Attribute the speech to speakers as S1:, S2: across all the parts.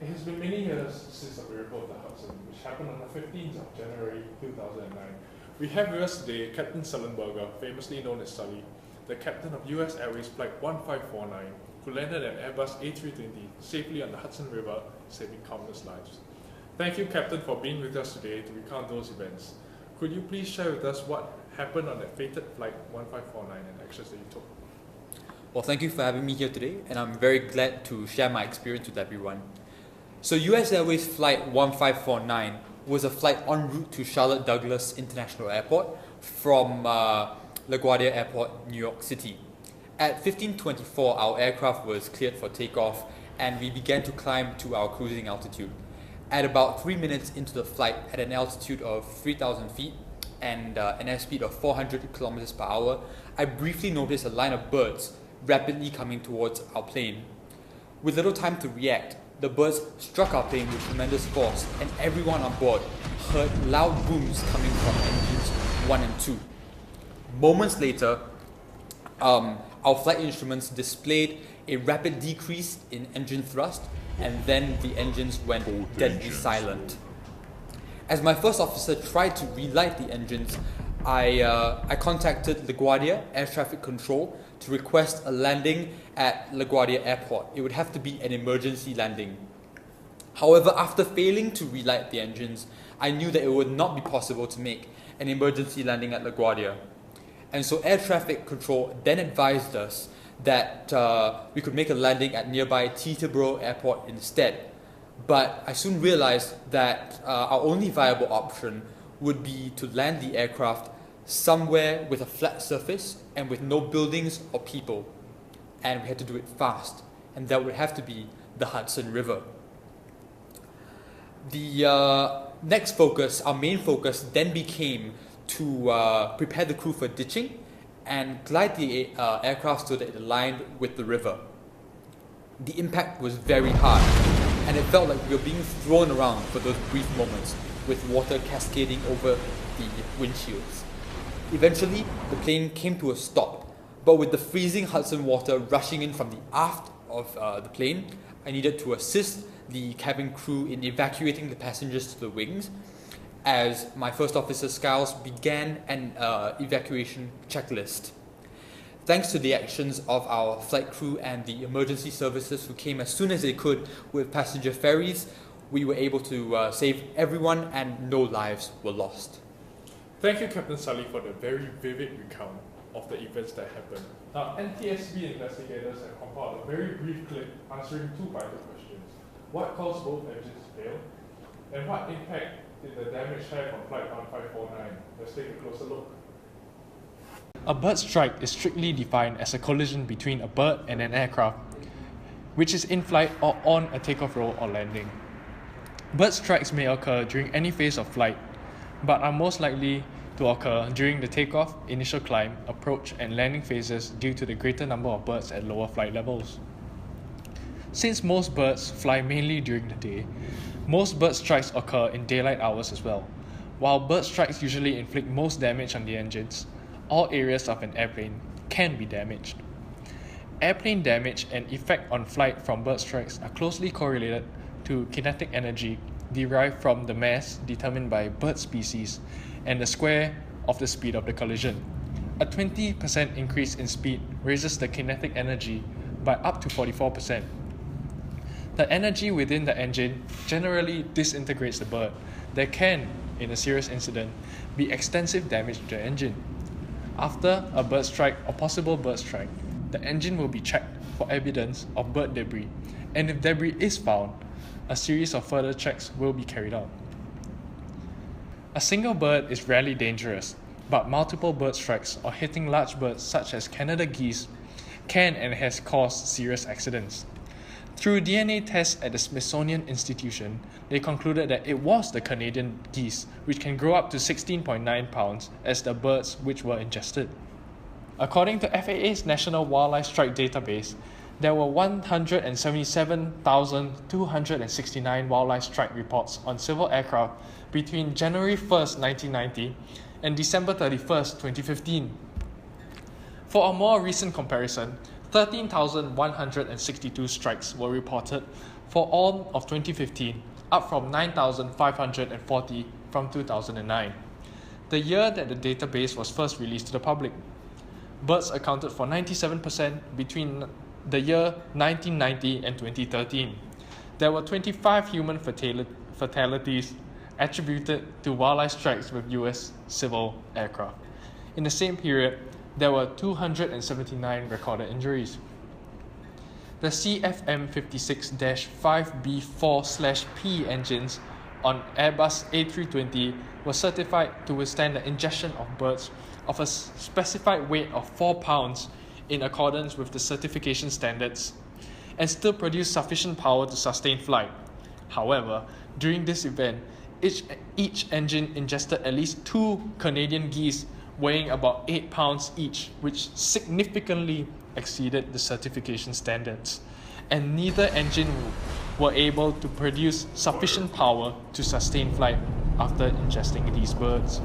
S1: It has been many years since the miracle of the Hudson, which happened on the 15th of January 2009. We have with us today Captain Sullenberger, famously known as Sully, the captain of US Airways Flight 1549, who landed an Airbus A320 safely on the Hudson River, saving countless lives. Thank you, Captain, for being with us today to recount those events. Could you please share with us what happened on that fated Flight 1549 and actions that you took?
S2: Well, thank you for having me here today, and I'm very glad to share my experience with everyone. So US Airways Flight 1549 was a flight en route to Charlotte Douglas International Airport from LaGuardia Airport, New York City. At 15:24, our aircraft was cleared for takeoff and we began to climb to our cruising altitude. At about 3 minutes into the flight, at an altitude of 3,000 feet and an airspeed of 400 kilometers per hour, I briefly noticed a line of birds rapidly coming towards our plane. With little time to react, the birds struck our plane with tremendous force, and everyone on board heard loud booms coming from engines 1 and 2. Moments later, our flight instruments displayed a rapid decrease in engine thrust, and then the engines went deadly silent. As my first officer tried to relight the engines, I contacted LaGuardia Air Traffic Control to request a landing at LaGuardia Airport. It would have to be an emergency landing. However, after failing to relight the engines, I knew that it would not be possible to make an emergency landing at LaGuardia. And so Air Traffic Control then advised us that we could make a landing at nearby Teterboro Airport instead. But I soon realized that our only viable option would be to land the aircraft somewhere with a flat surface and with no buildings or people. And we had to do it fast, and that would have to be the Hudson River. The next focus, our main focus, then became to prepare the crew for ditching and glide the aircraft so that it aligned with the river. The impact was very hard, and it felt like we were being thrown around for those brief moments, with water cascading over the windshields. Eventually, the plane came to a stop, but with the freezing Hudson water rushing in from the aft of the plane, I needed to assist the cabin crew in evacuating the passengers to the wings, as my first officer Skiles began an evacuation checklist. Thanks to the actions of our flight crew and the emergency services who came as soon as they could with passenger ferries, we were able to save everyone and no lives were lost.
S1: Thank you, Captain Sully, for the very vivid recount of the events that happened. Now, NTSB investigators have compiled a very brief clip answering two vital questions. What caused both engines to fail? And what impact did the damage have on Flight 1549? Let's take a closer look. A bird strike is strictly defined as a collision between a bird and an aircraft, which is in flight or on a takeoff roll or landing. Bird strikes may occur during any phase of flight, but are most likely to occur during the takeoff, initial climb, approach, and landing phases due to the greater number of birds at lower flight levels. Since most birds fly mainly during the day, most bird strikes occur in daylight hours as well. While bird strikes usually inflict most damage on the engines, all areas of an airplane can be damaged. Airplane damage and effect on flight from bird strikes are closely correlated to kinetic energy derived from the mass determined by bird species and the square of the speed of the collision. A 20% increase in speed raises the kinetic energy by up to 44%. The energy within the engine generally disintegrates the bird. There can, in a serious incident, be extensive damage to the engine. After a bird strike or possible bird strike, the engine will be checked for evidence of bird debris, and if debris is found, a series of further checks will be carried out. A single bird is rarely dangerous, but multiple bird strikes or hitting large birds such as Canada geese can and has caused serious accidents. Through DNA tests at the Smithsonian Institution, they concluded that it was the Canadian geese, which can grow up to 16.9 pounds, as the birds which were ingested. According to FAA's National Wildlife Strike Database, there were 177,269 wildlife strike reports on civil aircraft between January 1st, 1990 and December 31st, 2015. For a more recent comparison, 13,162 strikes were reported
S3: for all of 2015, up from 9,540 from 2009, the year that the database was first released to the public. Birds accounted for 97% between the year 1990 and 2013. There were 25 human fatalities attributed to wildlife strikes with US civil aircraft. In the same period, there were 279 recorded injuries. The CFM56-5B4/P engines on Airbus A320 were certified to withstand the ingestion of birds of a specified weight of 4 pounds in accordance with the certification standards, and still produce sufficient power to sustain flight. However, during this event, each engine ingested at least 2 Canadian geese weighing about 8 pounds each, which significantly exceeded the certification standards, and neither engine were able to produce sufficient power to sustain flight after ingesting these birds.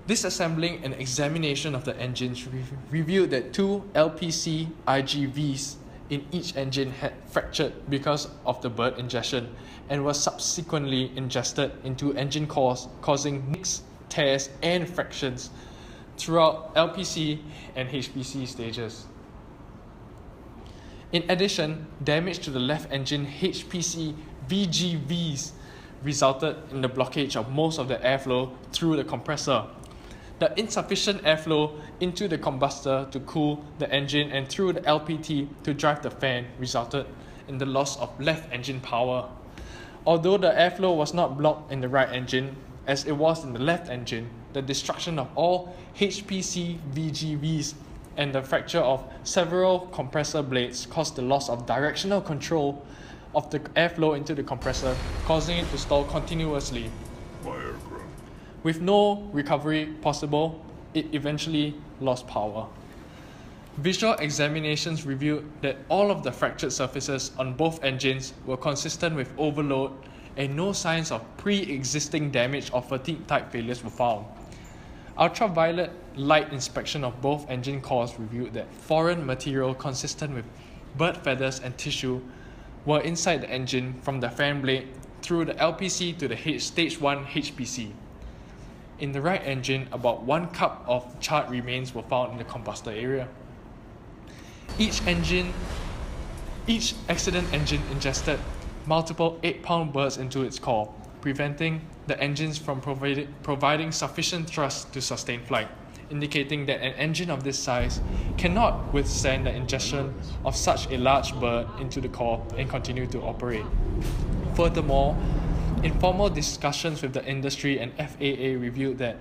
S3: Disassembling and examination of the engines revealed that 2 LPC IGVs in each engine had fractured because of the bird ingestion and were subsequently ingested into engine cores, causing nicks, tears, and fractures throughout LPC and HPC stages. In addition, damage to the left engine HPC VGVs resulted in the blockage of most of the airflow through the compressor. The insufficient airflow into the combustor to cool the engine and through the LPT to drive the fan resulted in the loss of left engine power. Although the airflow was not blocked in the right engine, as it was in the left engine, the destruction of all HPC VGVs and the fracture of several compressor blades caused the loss of directional control of the airflow into the compressor, causing it to stall continuously. With no recovery possible, it eventually lost power. Visual examinations revealed that all of the fractured surfaces on both engines were consistent with overload, and no signs of pre-existing damage or fatigue-type failures were found. Ultraviolet light inspection of both engine cores revealed that foreign material consistent with bird feathers and tissue were inside the engine from the fan blade through the LPC to the Stage 1 HPC. In the right engine, about 1 cup of charred remains were found in the combustor area. Each accident engine ingested multiple 8-pound birds into its core, preventing the engines from providing sufficient thrust to sustain flight, indicating that an engine of this size cannot withstand the ingestion of such a large bird into the core and continue to operate. Furthermore, informal discussions with the industry and FAA revealed that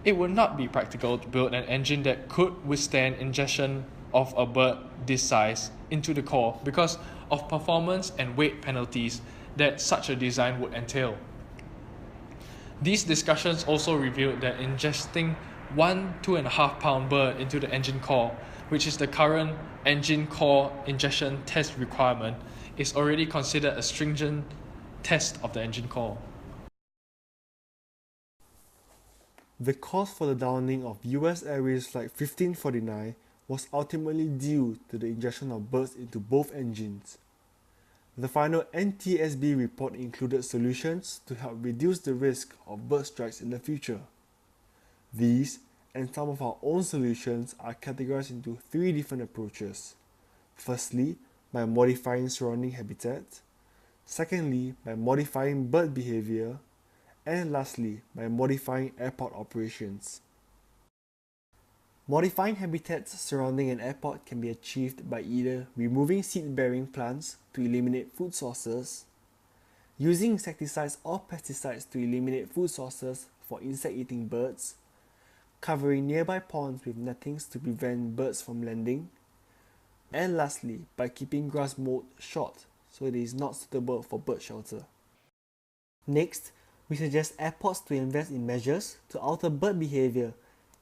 S3: it would not be practical to build an engine that could withstand ingestion of a bird this size into the core because of performance and weight penalties that such a design would entail. These discussions also revealed that ingesting 1 2.5-pound bird into the engine core, which is the current engine core ingestion test requirement, is already considered a stringent test of the engine core.
S4: The cause for the downing of US Airways Flight 1549 was ultimately due to the ingestion of birds into both engines. The final NTSB report included solutions to help reduce the risk of bird strikes in the future. These and some of our own solutions are categorized into 3 different approaches. Firstly, by modifying surrounding habitat. Secondly, by modifying bird behavior. And lastly, by modifying airport operations. Modifying habitats surrounding an airport can be achieved by either removing seed-bearing plants to eliminate food sources, using insecticides or pesticides to eliminate food sources for insect-eating birds, covering nearby ponds with nettings to prevent birds from landing, and lastly, by keeping grass mold short so it is not suitable for bird shelter. Next, we suggest airports to invest in measures to alter bird behavior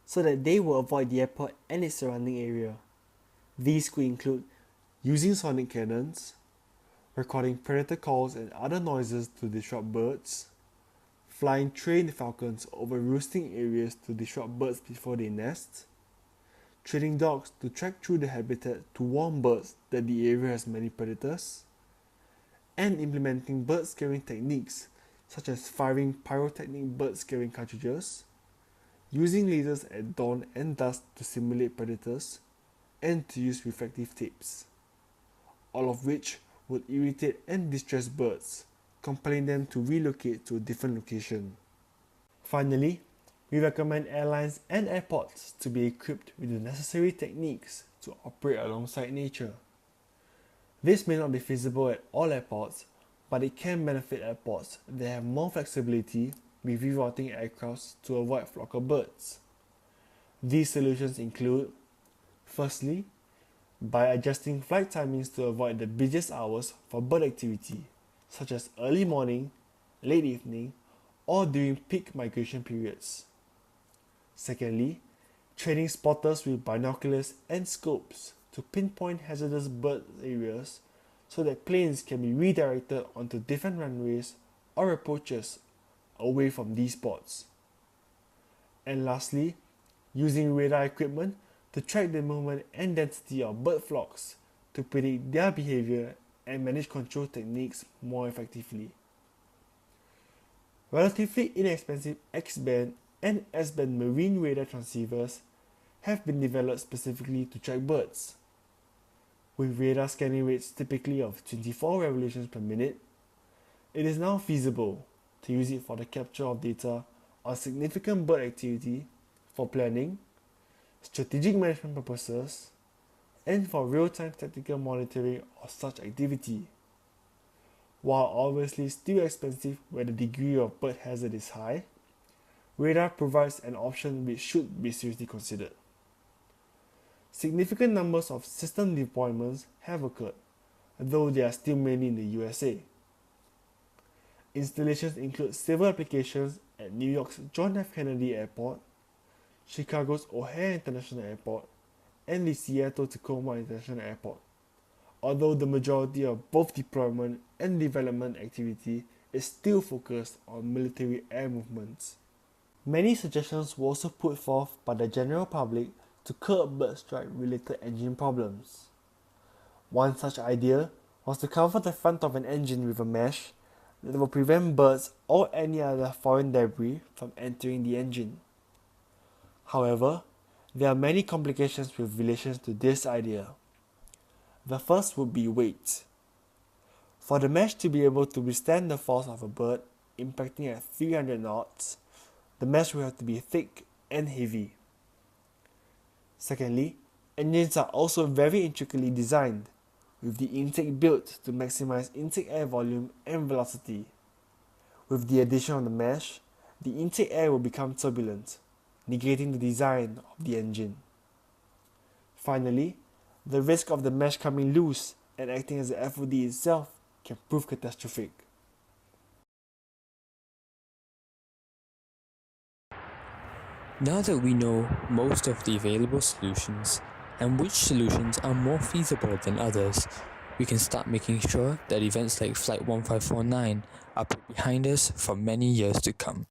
S4: so that they will avoid the airport and its surrounding area. These could include using sonic cannons, recording predator calls and other noises to disrupt birds, flying trained falcons over roosting areas to disrupt birds before they nest, training dogs to track through the habitat to warn birds that the area has many predators, and implementing bird scaring techniques such as firing pyrotechnic bird scaring cartridges, using lasers at dawn and dusk to simulate predators, and to use reflective tapes, all of which would irritate and distress birds, compelling them to relocate to a different location. Finally, we recommend airlines and airports to be equipped with the necessary techniques to operate alongside nature. This may not be feasible at all airports, but it can benefit airports that have more flexibility with rerouting aircrafts to avoid flock of birds. These solutions include, firstly, by adjusting flight timings to avoid the busiest hours for bird activity, such as early morning, late evening, or during peak migration periods. Secondly, training spotters with binoculars and scopes to pinpoint hazardous bird areas so that planes can be redirected onto different runways or approaches away from these spots. And lastly, using radar equipment to track the movement and density of bird flocks to predict their behavior and manage control techniques more effectively. Relatively inexpensive X-band and S-band marine radar transceivers have been developed specifically to track birds. With radar scanning rates typically of 24 revolutions per minute, it is now feasible to use it for the capture of data on significant bird activity for planning, strategic management purposes, and for real-time tactical monitoring of such activity. While obviously still expensive where the degree of bird hazard is high, radar provides an option which should be seriously considered. Significant numbers of system deployments have occurred, though they are still mainly in the USA. Installations include civil applications at New York's John F. Kennedy Airport, Chicago's O'Hare International Airport, and the Seattle-Tacoma International Airport, although the majority of both deployment and development activity is still focused on military air movements. Many suggestions were also put forth by the general public to curb bird strike-related engine problems. One such idea was to cover the front of an engine with a mesh that will prevent birds or any other foreign debris from entering the engine. However, there are many complications with relation to this idea. The first would be weight. For the mesh to be able to withstand the force of a bird impacting at 300 knots, the mesh will have to be thick and heavy. Secondly, engines are also very intricately designed, with the intake built to maximize intake air volume and velocity. With the addition of the mesh, the intake air will become turbulent, negating the design of the engine. Finally, the risk of the mesh coming loose and acting as the FOD itself can prove catastrophic.
S5: Now that we know most of the available solutions and which solutions are more feasible than others, we can start making sure that events like Flight 1549 are put behind us for many years to come.